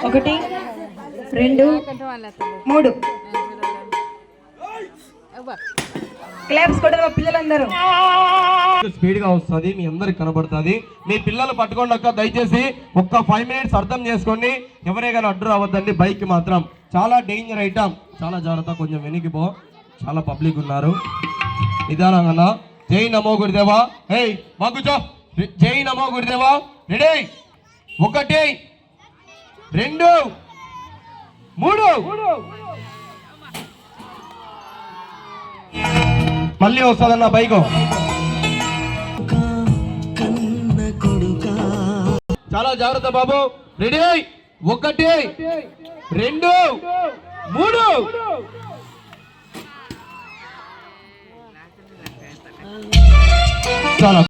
ఒకటి రెండు మూడు క్లాప్స్ కొట్టారు పిల్లలందరూ. స్పీడ్ గా వస్తుంది, మీ అందరికి కనబడుతుంది. మీ పిల్లలు పట్టుకోండి అక్క, దయచేసి ఒక్క 5 minutes అర్థం చేసుకోండి. ఎవరే కానీ అడ్డు రావద్దండి. బైక్ మాత్రం చాలా డేంజర్ ఐటమ్, చాలా జాగ్రత్త. కొంచెం వెనక్కి పో, చాలా పబ్లిక్ ఉన్నారు. నిదానంగా. జై నమో గురుదేవా. హే బాగుచో. జై నమో గురుదేవా. రెడీ, 1 2 3. మళ్ళీ వస్తుందన్న బైక్. చాలా జాగ్రత్త బాబు. రెడీ, 1 2 3. చాలా